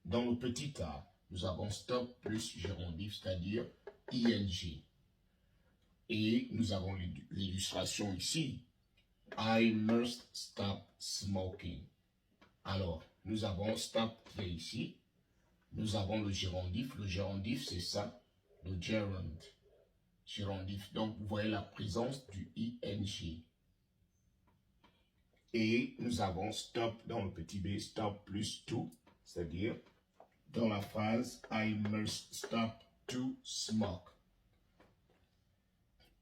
dans le petit a, nous avons stop plus gérondif, c'est-à-dire ing. Et nous avons l'illustration ici. I must stop smoking. Alors, nous avons stop qui est ici. Nous avons le gérondif. Le gérondif, c'est ça, le gerund. Gérondif. Donc, vous voyez la présence du ing. Et nous avons stop dans le petit b, stop plus to, c'est-à-dire dans la phrase I must stop to smoke.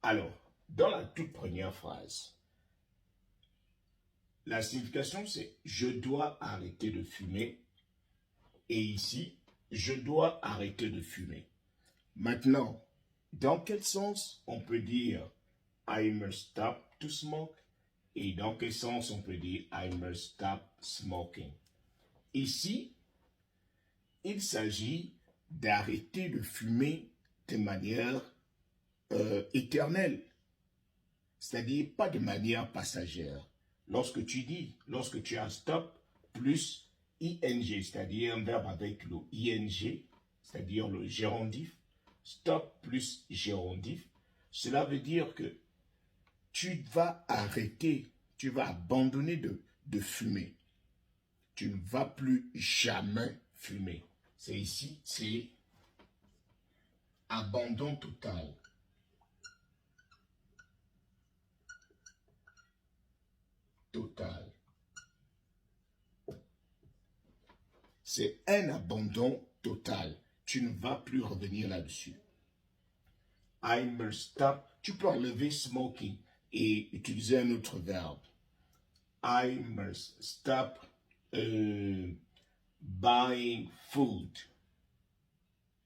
Alors, dans la toute première phrase, la signification c'est je dois arrêter de fumer. Et ici, je dois arrêter de fumer. Maintenant, dans quel sens on peut dire I must stop to smoke? Et dans quel sens on peut dire I must stop smoking? Ici, il s'agit d'arrêter de fumer de manière éternelle. C'est-à-dire pas de manière passagère. Lorsque tu as stop plus ing, c'est-à-dire un verbe avec le ing, c'est-à-dire le gérondif, stop plus gérondif, cela veut dire que tu vas arrêter, tu vas abandonner de fumer. Tu ne vas plus jamais fumer. C'est ici, c'est abandon total. Total. C'est un abandon total. Tu ne vas plus revenir là-dessus. I must stop. Tu peux enlever smoking et utiliser un autre verbe. I must stop buying food.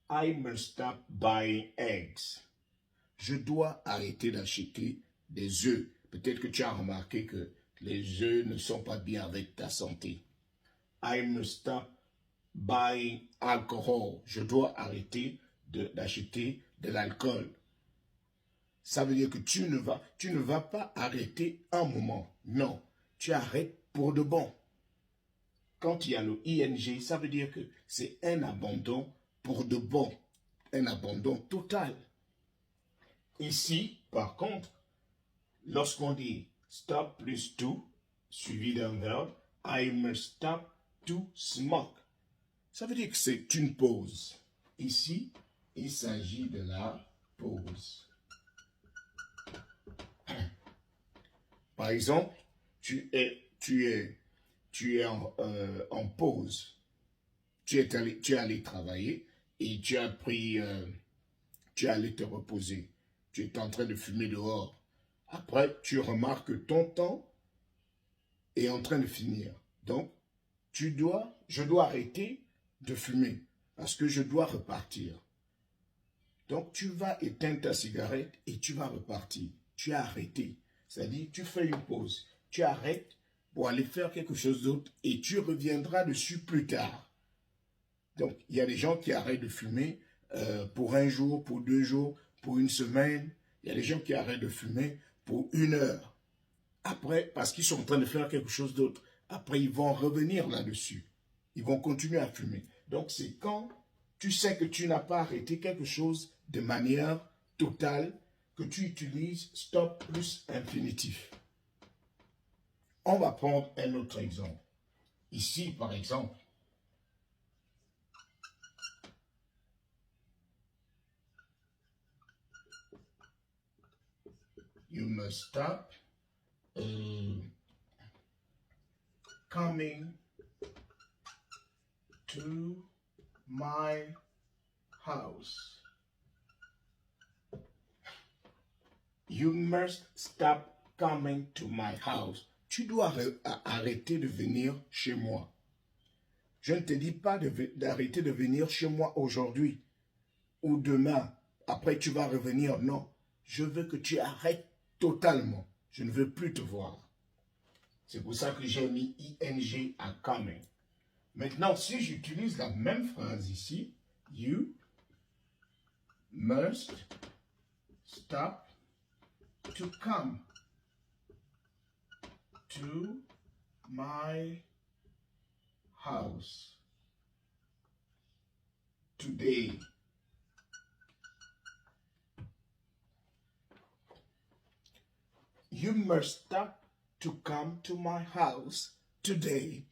I must stop buying eggs. Je dois arrêter d'acheter des œufs. Peut-être que tu as remarqué que les œufs ne sont pas bien avec ta santé. I must stop buying alcohol. Je dois arrêter d'acheter de l'alcool. Ça veut dire que tu ne vas pas arrêter un moment. Non, tu arrêtes pour de bon. Quand il y a le ing, ça veut dire que c'est un abandon pour de bon. Un abandon total. Ici, par contre, lorsqu'on dit stop plus to, suivi d'un verbe, I must stop to smoke. Ça veut dire que c'est une pause. Ici, il s'agit de la pause. Par exemple, tu es en pause. Tu es allé travailler et tu es allé te reposer. Tu es en train de fumer dehors. Après, tu remarques que ton temps est en train de finir. Donc, je dois arrêter de fumer parce que je dois repartir. Donc, tu vas éteindre ta cigarette et tu vas repartir. Tu as arrêté. C'est-à-dire, tu fais une pause. Tu arrêtes pour aller faire quelque chose d'autre et tu reviendras dessus plus tard. Donc, il y a des gens qui arrêtent de fumer pour un jour, pour 2 jours, pour une semaine. Il y a des gens qui arrêtent de fumer pour 1 heure. Après, parce qu'ils sont en train de faire quelque chose d'autre. Après, ils vont revenir là-dessus. Ils vont continuer à fumer. Donc, c'est quand tu sais que tu n'as pas arrêté quelque chose de manière totale que tu utilises stop plus infinitif. On va prendre un autre exemple. Ici, par exemple, you must stop coming to my house. You must stop coming to my house. Tu dois arrêter de venir chez moi. Je ne te dis pas d'arrêter de venir chez moi aujourd'hui ou demain. Après, tu vas revenir. Non, je veux que tu arrêtes totalement. Je ne veux plus te voir. C'est pour ça que j'ai mis ing à coming. Maintenant, si j'utilise la même phrase ici, you must stop to come to my house. today. You must stop to come to my house today.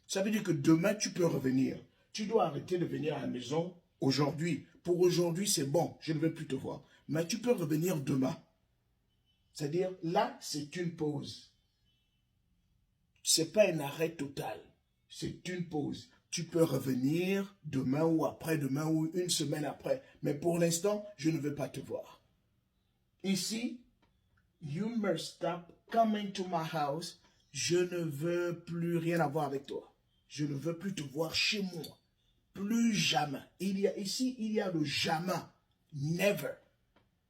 Ça veut dire que demain, tu peux revenir. Tu dois arrêter de venir à la maison aujourd'hui. Pour aujourd'hui, c'est bon, je ne veux plus te voir. Mais tu peux revenir demain. C'est-à-dire, là, c'est une pause. Ce n'est pas un arrêt total. C'est une pause. Tu peux revenir demain ou après-demain ou une semaine après. Mais pour l'instant, je ne veux pas te voir. Ici, you must stop coming to my house. Je ne veux plus rien avoir avec toi. Je ne veux plus te voir chez moi. Plus jamais. Ici, il y a le jamais. Never.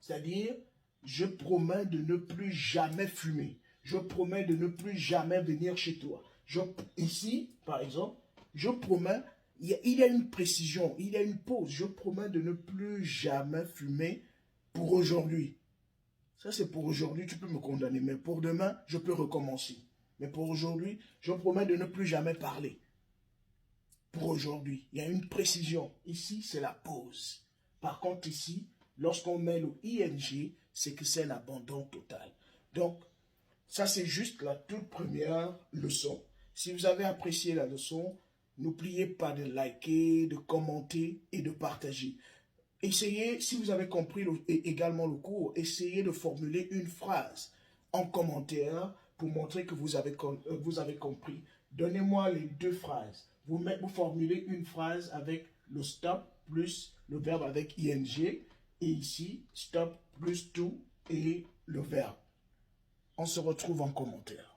C'est-à-dire, je promets de ne plus jamais fumer. Je promets de ne plus jamais venir chez toi. Ici, par exemple, je promets, il y a une précision, il y a une pause. Je promets de ne plus jamais fumer pour aujourd'hui. Ça, c'est pour aujourd'hui, tu peux me condamner. Mais pour demain, je peux recommencer. Mais pour aujourd'hui, je promets de ne plus jamais parler. Pour aujourd'hui, il y a une précision. Ici, c'est la pause. Par contre, ici, lorsqu'on met le ing, c'est que c'est l'abandon total. Donc, ça, c'est juste la toute première leçon. Si vous avez apprécié la leçon, n'oubliez pas de liker, de commenter et de partager. Essayez, si vous avez compris également le cours, essayez de formuler une phrase en commentaire pour montrer que vous avez compris. Donnez-moi les deux phrases. Vous formulez une phrase avec le stop plus le verbe avec ing. Et ici, stop plus to et le verbe. On se retrouve en commentaire.